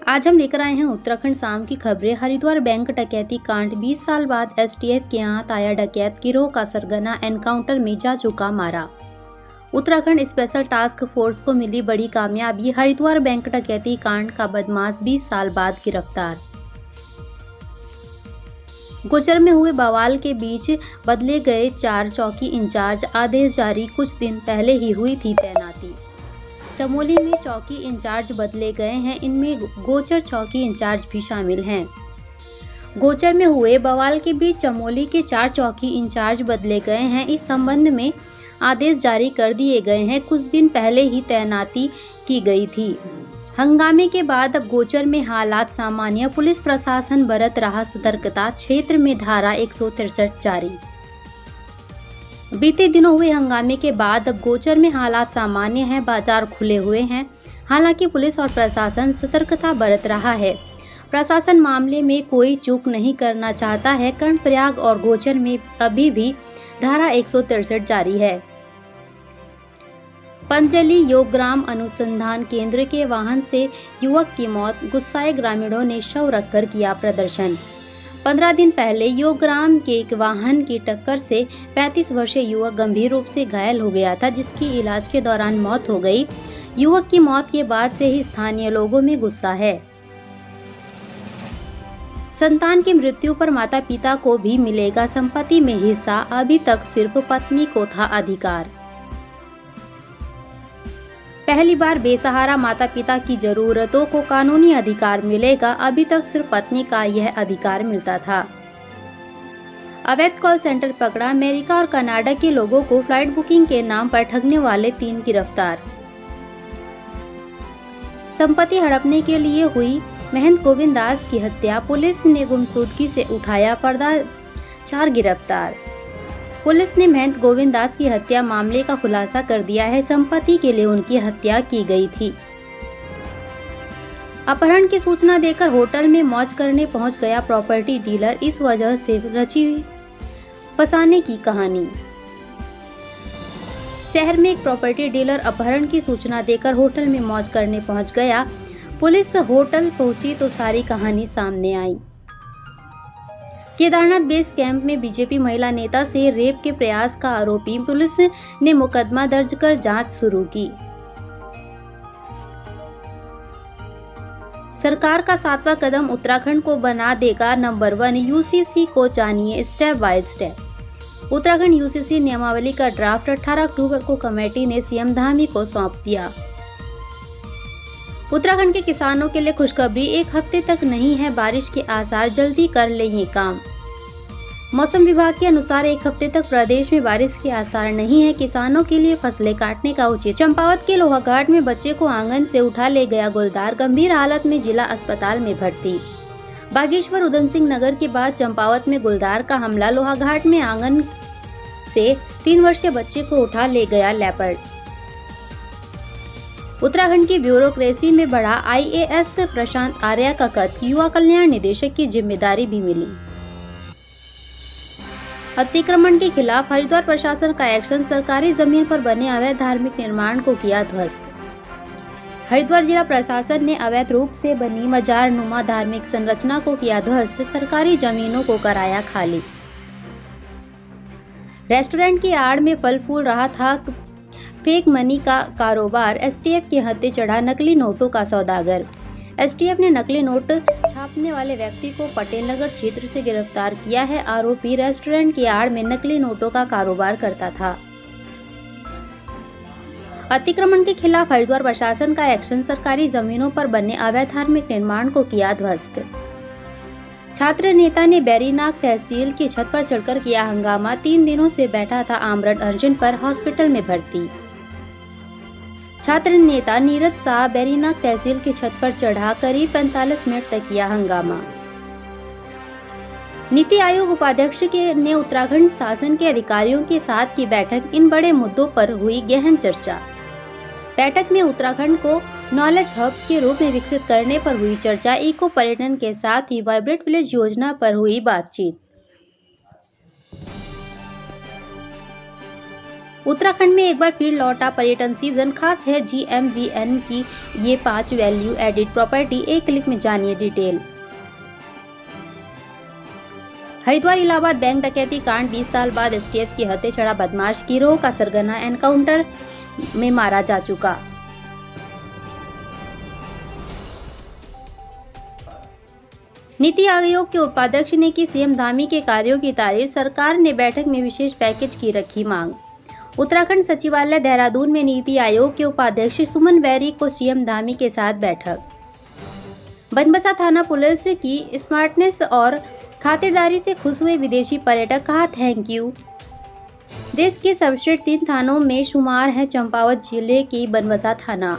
आज हम लेकर आए हैं उत्तराखंड शाम की खबरें। हरिद्वार बैंक डकैती कांड 20 साल बाद एसटीएफ के यहाँ ताया डकैत गिरोह का सरगना एनकाउंटर में जा चुका मारा। उत्तराखंड स्पेशल टास्क फोर्स को मिली बड़ी कामयाबी। हरिद्वार बैंक डकैती कांड का बदमाश 20 साल बाद गिरफ्तार। गोचर में हुए बवाल के बीच बदले गए 4 चौकी इंचार्ज, आदेश जारी कुछ दिन पहले ही हुई थी तैनाती। चमोली में चौकी इंचार्ज बदले गए हैं, इनमें गोचर चौकी इंचार्ज भी शामिल हैं। गोचर में हुए बवाल के बीच चमोली के 4 चौकी इंचार्ज बदले गए हैं। इस संबंध में आदेश जारी कर दिए गए हैं। कुछ दिन पहले ही तैनाती की गई थी। हंगामे के बाद अब गोचर में हालात सामान्य। पुलिस प्रशासन बरत रहा सतर्कता। क्षेत्र में धारा 163 जारी। बीते दिनों हुए हंगामे के बाद अब गोचर में हालात सामान्य हैं। बाजार खुले हुए हैं। हालांकि पुलिस और प्रशासन सतर्कता बरत रहा है। प्रशासन मामले में कोई चूक नहीं करना चाहता है। कर्णप्रयाग और गोचर में अभी भी धारा 163 जारी है। पंजली योगग्राम अनुसंधान केंद्र के वाहन से युवक की मौत। गुस्साए ग्रामीणों ने शव रखकर किया प्रदर्शन। 15 दिन पहले योगग्राम के एक वाहन की टक्कर से 35 वर्षीय युवक गंभीर रूप से घायल हो गया था, जिसकी इलाज के दौरान मौत हो गई। युवक की मौत के बाद से ही स्थानीय लोगों में गुस्सा है। संतान की मृत्यु पर माता पिता को भी मिलेगा संपत्ति में हिस्सा। अभी तक सिर्फ पत्नी को था अधिकार। पहली बार बेसहारा माता पिता की जरूरतों को कानूनी अधिकार मिलेगा। अभी तक सिर्फ पत्नी का यह अधिकार मिलता था। अवैध कॉल सेंटर पकड़ा। अमेरिका और कनाडा के लोगों को फ्लाइट बुकिंग के नाम पर ठगने वाले 3 गिरफ्तार। संपत्ति हड़पने के लिए हुई महंत गोविंद दास की हत्या। पुलिस ने गुमशुदगी से उठाया पर्दा। 4 गिरफ्तार। पुलिस ने महंत गोविंद दास की हत्या मामले का खुलासा कर दिया है। संपत्ति के लिए उनकी हत्या की गई थी। अपहरण की सूचना देकर होटल में मौज करने पहुंच गया प्रॉपर्टी डीलर। इस वजह से रची फंसाने की कहानी। शहर में एक प्रॉपर्टी डीलर अपहरण की सूचना देकर होटल में मौज करने पहुंच गया। पुलिस होटल पहुंची तो सारी कहानी सामने आई। केदारनाथ बेस कैंप में बीजेपी महिला नेता से रेप के प्रयास का आरोपी। पुलिस ने मुकदमा दर्ज कर जांच शुरू की। सरकार का 7वां कदम उत्तराखंड को बना देगा नंबर 1। यूसीसी को जानिए step by step. Uttarakhand UCC नियमावली का ड्राफ्ट 18 अक्टूबर को कमेटी ने सीएम धामी को सौंप दिया। उत्तराखंड के किसानों के लिए खुशखबरी। 1 हफ्ते तक नहीं है बारिश के आसार, जल्दी कर ले ये काम। मौसम विभाग के अनुसार 1 हफ्ते तक प्रदेश में बारिश के आसार नहीं है। किसानों के लिए फसलें काटने का उचित। चंपावत के लोहाघाट में बच्चे को आंगन से उठा ले गया गुलदार। गंभीर हालत में जिला अस्पताल में भर्ती। बागेश्वर उधम सिंह नगर के बाद चंपावत में गुलदार का हमला। लोहाघाट में आंगन से 3 वर्षीय बच्चे को उठा ले गया लेपर्ड। उत्तराखंड की ब्यूरोक्रेसी में बढ़ा। आईएएस प्रशांत आर्या का कद। युवा कल्याण निदेशक की जिम्मेदारी भी मिली। अतिक्रमण के खिलाफ हरिद्वार प्रशासन का एक्शन। सरकारी जमीन पर बने अवैध धार्मिक निर्माण को किया ध्वस्त। हरिद्वार जिला प्रशासन ने अवैध रूप से बनी मजार नुमा धार्मिक संरचना को किया ध्वस्त। सरकारी जमीनों को कराया खाली। रेस्टोरेंट की आड़ में फल फूल रहा था फेक मनी का कारोबार। एसटीएफ के हत्थे चढ़ा नकली नोटों का सौदागर। एसटीएफ ने नकली नोट छापने वाले व्यक्ति को पटेल नगर क्षेत्र से गिरफ्तार किया है। आरोपी रेस्टोरेंट की आड़ में नकली नोटों का कारोबार करता था। अतिक्रमण के खिलाफ हरिद्वार प्रशासन का एक्शन। सरकारी जमीनों पर बने अवैध धार्मिक निर्माण को किया ध्वस्त। छात्र नेता ने बैरीनाग तहसील की छत पर चढ़कर किया हंगामा। 3 दिनों से बैठा था आमरण अर्जुन पर, हॉस्पिटल में भर्ती। छात्र नेता नीरज शाह बैरीनाग तहसील की छत पर चढ़ा करीब 45 मिनट तक किया हंगामा। नीति आयोग उपाध्यक्ष ने उत्तराखंड शासन के अधिकारियों के साथ की बैठक। इन बड़े मुद्दों पर हुई गहन चर्चा। बैठक में उत्तराखंड को नॉलेज हब के रूप में विकसित करने पर हुई चर्चा। इको पर्यटन के साथ ही वाइब्रेंट विलेज योजना पर हुई बातचीत। उत्तराखंड में एक बार फिर लौटा पर्यटन सीजन। खास है GMVN की ये 5 वैल्यू एडिड प्रॉपर्टी। एक क्लिक में जानिए डिटेल। हरिद्वार इलाहाबाद बैंक डकैती कांड। 20 साल बाद STF की हत्या चढ़ा बदमाश। गिरोह का सरगना एनकाउंटर में मारा जा चुका। नीति आयोग के उपाध्यक्ष ने की CM धामी के कार्यों की तारीफ। सरकार ने बैठक में विशेष पैकेज की रखी मांग। उत्तराखंड सचिवालय देहरादून में नीति आयोग के उपाध्यक्ष सुमन बैरी को CM धामी के साथ बैठक। बनबसा थाना पुलिस की स्मार्टनेस और खातिरदारी से खुश हुए विदेशी पर्यटक। कहा थैंक यू। देश के सर्वश्रेष्ठ 3 थानों में शुमार है चंपावत जिले की बनबसा थाना।